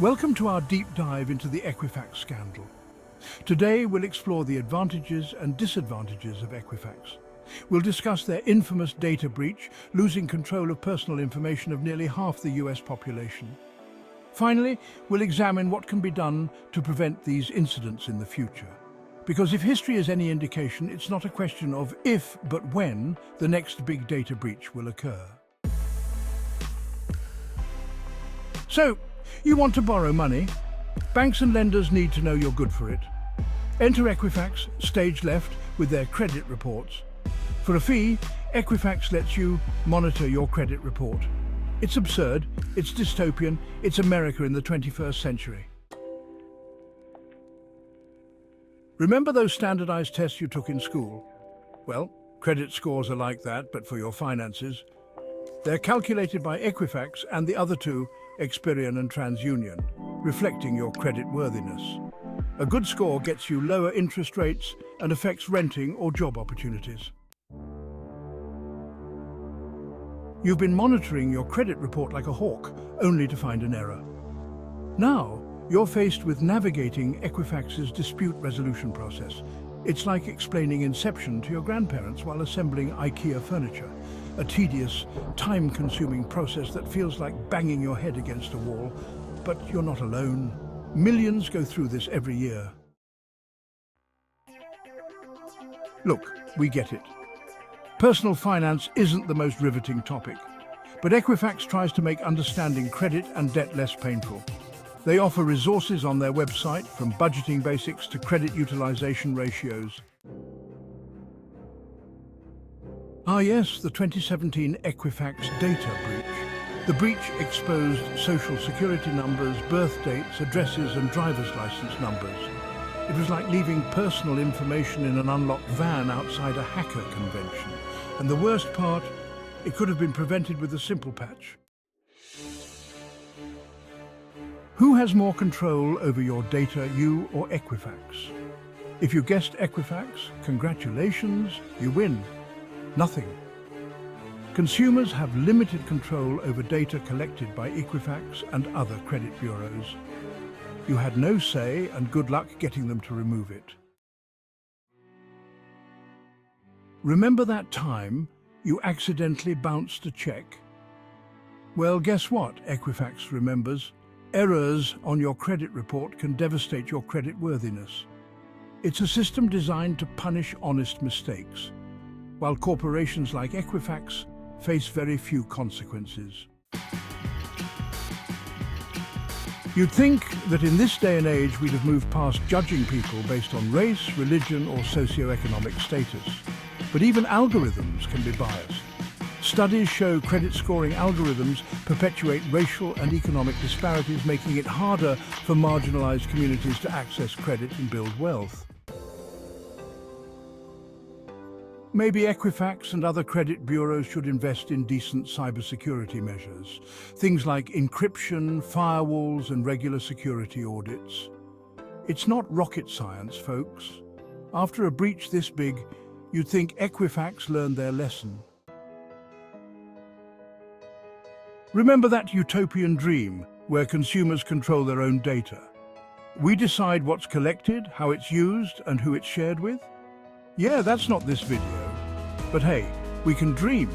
Welcome to our deep dive into the Equifax scandal. Today we'll explore the advantages and disadvantages of Equifax. We'll discuss their infamous data breach, losing control of personal information of nearly half the US population. Finally, we'll examine what can be done to prevent these incidents in the future. Because if history is any indication, it's not a question of if, but when the next big data breach will occur. So, you want to borrow money? Banks and lenders need to know you're good for it. Enter Equifax, stage left, with their credit reports. For a fee, Equifax lets you monitor your credit report. It's absurd, it's dystopian, it's America in the 21st century. Remember those standardized tests you took in school? Well, credit scores are like that, but for your finances. They're calculated by Equifax and the other two, Experian and TransUnion, reflecting your credit worthiness. A good score gets you lower interest rates and affects renting or job opportunities. You've been monitoring your credit report like a hawk, only to find an error. Now, you're faced with navigating Equifax's dispute resolution process. It's like explaining Inception to your grandparents while assembling IKEA furniture, a tedious, time-consuming process that feels like banging your head against a wall. But you're not alone. Millions go through this every year. Look, we get it. Personal finance isn't the most riveting topic, but Equifax tries to make understanding credit and debt less painful. They offer resources on their website, from budgeting basics to credit utilization ratios. Ah yes, the 2017 Equifax data breach. The breach exposed social security numbers, birth dates, addresses and driver's license numbers. It was like leaving personal information in an unlocked van outside a hacker convention. And the worst part, it could have been prevented with a simple patch. Who has more control over your data, you or Equifax? If you guessed Equifax, congratulations, you win. Nothing. Consumers have limited control over data collected by Equifax and other credit bureaus. You had no say, and good luck getting them to remove it. Remember that time you accidentally bounced a check? Well, guess what, Equifax remembers? Errors on your credit report can devastate your credit worthiness. It's a system designed to punish honest mistakes, while corporations like Equifax face very few consequences. You'd think that in this day and age we'd have moved past judging people based on race, religion or socioeconomic status. But even algorithms can be biased. Studies show credit scoring algorithms perpetuate racial and economic disparities, making it harder for marginalized communities to access credit and build wealth. Maybe Equifax and other credit bureaus should invest in decent cybersecurity measures. Things like encryption, firewalls, and regular security audits. It's not rocket science, folks. After a breach this big, you'd think Equifax learned their lesson. Remember that utopian dream where consumers control their own data? We decide what's collected, how it's used, and who it's shared with? Yeah, that's not this video. But hey, we can dream,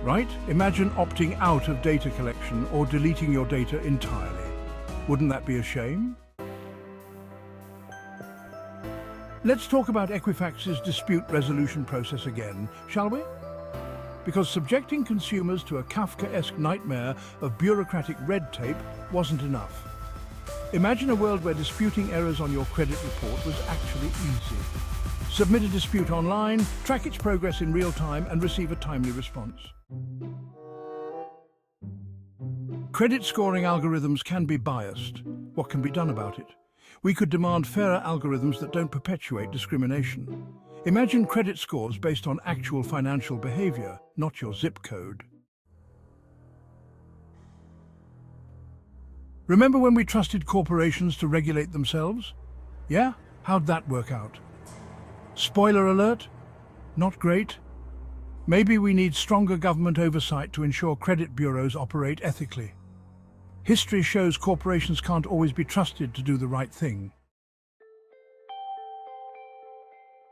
right? Imagine opting out of data collection or deleting your data entirely. Wouldn't that be a shame? Let's talk about Equifax's dispute resolution process again, shall we? Because subjecting consumers to a Kafkaesque nightmare of bureaucratic red tape wasn't enough. Imagine a world where disputing errors on your credit report was actually easy. Submit a dispute online, track its progress in real time, and receive a timely response. Credit scoring algorithms can be biased. What can be done about it? We could demand fairer algorithms that don't perpetuate discrimination. Imagine credit scores based on actual financial behavior, not your zip code. Remember when we trusted corporations to regulate themselves? Yeah? How'd that work out? Spoiler alert? Not great. Maybe we need stronger government oversight to ensure credit bureaus operate ethically. History shows corporations can't always be trusted to do the right thing.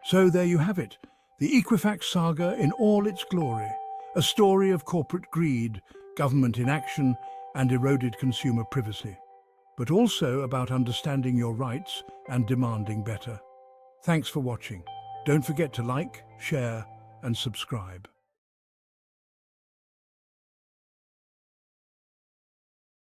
So there you have it, the Equifax saga in all its glory, a story of corporate greed, government inaction, and eroded consumer privacy, but also about understanding your rights and demanding better. Thanks for watching. Don't forget to like, share, and subscribe.